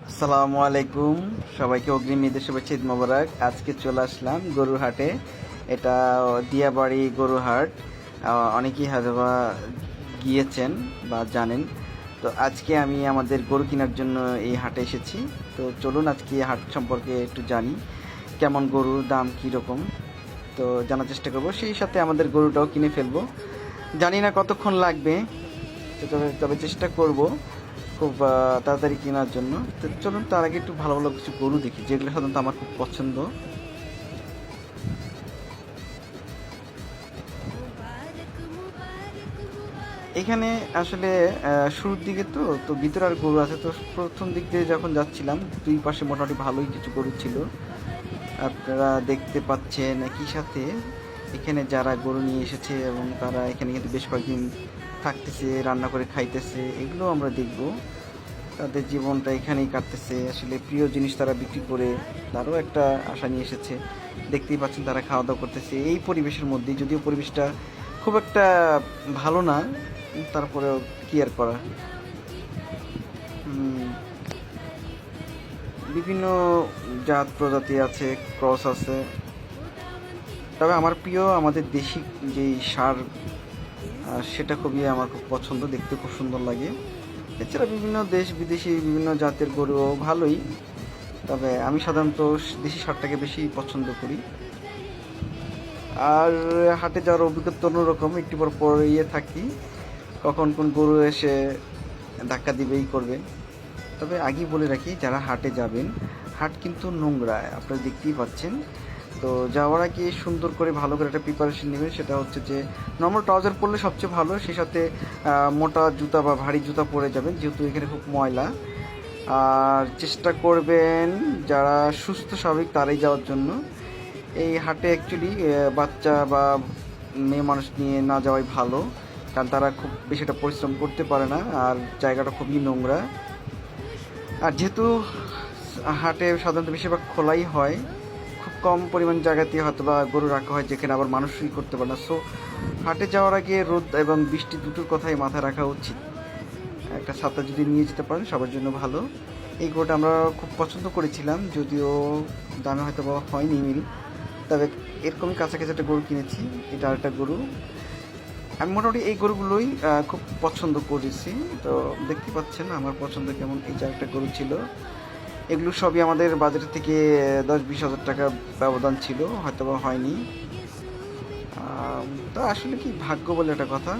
আসসালামু আলাইকুম, সবাইকে অগ্রিম ঈদের শুভেচ্ছা, ঈদ মোবারক। আজকে চলে আসলাম গরুর হাটে। এটা দিয়াবাড়ি গরুর হাট। অনেকেই হয়তো বা গিয়েছেন বা জানেন। তো আজকে আমি আমাদের গরু কেনার জন্য এই হাটে এসেছি। তো চলুন আজকে এই হাট সম্পর্কে একটু জানি, কেমন গরুর দাম কীরকম, তো জানার চেষ্টা করব। সেই সাথে আমাদের গরুটাও কিনে ফেলবো। জানি না কতক্ষণ লাগবে, তবে তবে চেষ্টা করব খুব তাড়াতাড়ি কেনার জন্য। তো চলুন তার আগে একটু ভালো ভালো কিছু গরু দেখি, যেগুলো সাধারণত আমার খুব পছন্দ। এখানে আসলে শুরুর দিকে তো ভিতরে আর গরু আছে। তো প্রথম দিক দিয়ে যখন যাচ্ছিলাম, দুই পাশে মোটামুটি ভালোই কিছু গরু ছিল। আপনারা দেখতে পাচ্ছেন একই সাথে এখানে যারা গরু নিয়ে এসেছে এবং তারা এখানে কিন্তু বেশ কয়েকদিন থাকতেছে, রান্না করে খাইতেছে, এগুলো আমরা দেখব। তাদের জীবনটা এখানেই কাটতেছে। আসলে প্রিয় জিনিস তারা বিক্রি করে তারও একটা আশা নিয়ে এসেছে। দেখতেই পাচ্ছেন তারা খাওয়া দাওয়া করতেছে এই পরিবেশের মধ্যেই, যদিও পরিবেশটা খুব একটা ভালো না, তারপরেও কি আর করা। বিভিন্ন জাত প্রজাতি আছে, ক্রস আছে। তবে আমার প্রিয় আমাদের দেশি যেই ষাঁড়, সেটা খুবই আমার খুব পছন্দ, দেখতে খুব সুন্দর লাগে। এছাড়া বিভিন্ন দেশ বিদেশি বিভিন্ন জাতের গরুও ভালোই, তবে আমি সাধারণত দেশি ষাঁড়টাকে বেশি পছন্দ করি। আর হাটে যাওয়ার অভিজ্ঞতা অন্যরকম, একটু পর পর থাকি কখন কোন গরু এসে ধাক্কা দিবেই করবে। তবে আগেই বলে রাখি, যারা হাটে যাবেন, হাট কিন্তু নোংরা, আপনারা দেখতেই পাচ্ছেন। তো যাওয়ার আগে সুন্দর করে ভালো করে একটা প্রিপারেশন নেবেন। সেটা হচ্ছে যে নর্মাল ট্রাউজার পরলে সবচেয়ে ভালো, সেই সাথে মোটা জুতা বা ভারী জুতা পরে যাবেন, যেহেতু এখানে খুব ময়লা। আর চেষ্টা করবেন যারা সুস্থ স্বাভাবিক তারাই যাওয়ার জন্য। এই হাটে অ্যাকচুয়ালি বাচ্চা বা মেয়ে মানুষ নিয়ে না যাওয়াই ভালো, কারণ তারা খুব বেশি একটা পরিশ্রম করতে পারে না, আর জায়গাটা খুবই নোংরা। আর যেহেতু হাটে সাধারণত বেশিরভাগ খোলাই হয়, খুব কম পরিমাণ জায়গাতে হয়তো বা গরু রাখা হয় যেখানে আবার মানুষই করতে পারে না। সো হাটে যাওয়ার আগে রোদ এবং বৃষ্টি দুটোর কথাই মাথায় রাখা উচিত। একটা ছাতা যদি নিয়ে যেতে পারেন সবার জন্য ভালো। এই গরুটা আমরা খুব পছন্দ করেছিলাম, যদিও দামে হয়তো বা হয়নি মিল, তবে এরকমই কাছাকাছি একটা গরু কিনেছি। এটা আরেকটা গরু। আমি মোটামুটি এই গরুগুলোই খুব পছন্দ করেছি। তো দেখতে পাচ্ছেন আমার পছন্দ কেমন। এই যে একটা গরু ছিল, এগুলো সবই আমাদের বাজার থেকে 10-20 হাজার টাকা ব্যবধান ছিল, হয়তো বা হয়নি। তো আসলে কি ভাগ্য বলে একটা কথা,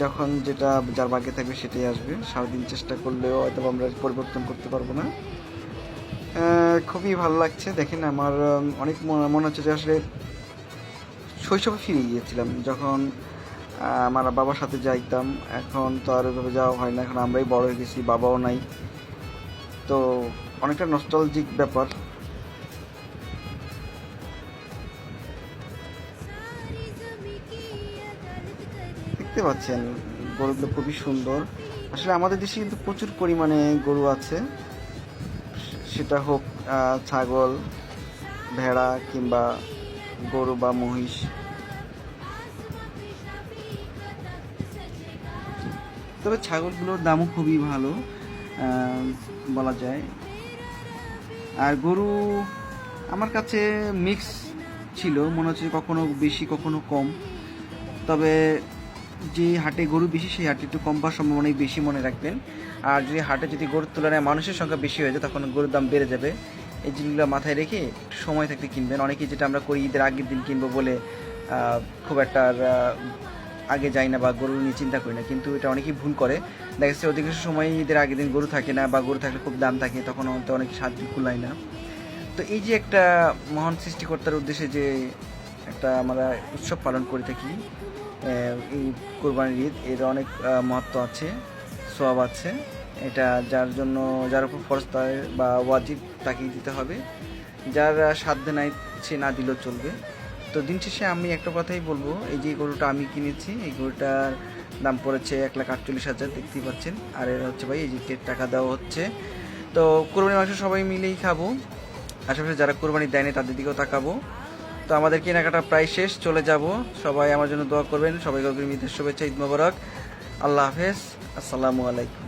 যখন যেটা যার ভাগ্যে থাকবে সেটাই আসবে। সারাদিন চেষ্টা করলেও হয়তো আমরা পরিবর্তন করতে পারবো না। খুবই ভালো লাগছে। দেখেন আমার অনেক মনে হচ্ছে যে আসলে শৈশবে ফিরে গিয়েছিলাম, যখন আমার বাবার সাথে যাইতাম। এখন তো আর ওইভাবে যাওয়া হয় না, এখন আমরাই বড় হয়ে গেছি, বাবাও নাই। তো অনেকটা নস্টালজিক ব্যাপার। দেখতে পাচ্ছেন গরুগুলো খুবই সুন্দর। আসলে আমাদের দেশে কিন্তু প্রচুর পরিমাণে গরু আছে, সেটা হোক ছাগল, ভেড়া কিংবা গরু বা মহিষ। তবে ছাগলগুলোর দামও খুবই ভালো বলা যায়। আর গরু আমার কাছে মিক্স ছিল, মনে হচ্ছে কখনো বেশি কখনো কম। তবে যে হাটে গরু বেশি সেই হাটে একটু কম পাওয়ার সম্ভাবনাই বেশি, মনে রাখবেন। আর যদি হাটে যদি গরুর তুলনায় মানুষের সংখ্যা বেশি হয়ে যায়, তখন গরুর দাম বেড়ে যাবে। এই জিনিসগুলো মাথায় রেখে একটু সময় থাকতে কিনবেন। অনেকেই যেটা আমরা করি, ঈদের আগের দিন কিনবো বলে খুব একটা আগে যাই না বা গরু নিয়ে চিন্তা করি না, কিন্তু এটা অনেকেই ভুল করে। দেখা যাচ্ছে অধিকাংশ সময় ঈদের আগের দিন গরু থাকে না, বা গরু থাকলে খুব দাম থাকে, তখন হয়তো অনেক সাহায্য কুলায় না। তো এই যে একটা মহান সৃষ্টিকর্তার উদ্দেশ্যে যে একটা আমরা উৎসব পালন করে থাকি, এই কোরবানির ঈদ, এর অনেক মহত্ব আছে, সওয়াব আছে। এটা যার জন্য, যার উপর ফরজ বা ওয়াজিব, তাকেই দিতে হবে। যার সাধ্যে নাই সে না দিলেও চলবে। তো দিন শেষে আমি একটা কথাই বলবো, এই যে গরুটা আমি কিনেছি, এই গরুটার দাম পড়েছে 1,48,000, দেখতেই পাচ্ছেন। আর এর হচ্ছে ভাই এই যে টাকা দেওয়া হচ্ছে। তো কোরবানি মাংস সবাই মিলেই খাবো, আশেপাশে যারা কোরবানি দেয়নি তাদের দিকেও তাকাবো। তো আমাদের কেনাকাটা প্রায় শেষ, চলে যাব। সবাই আমার জন্য দোয়া করবেন। সবাইকে অগ্রিম ঈদের শুভেচ্ছা, ঈদ মোবারক। আল্লাহ হাফেজ, আসসালামু আলাইকুম।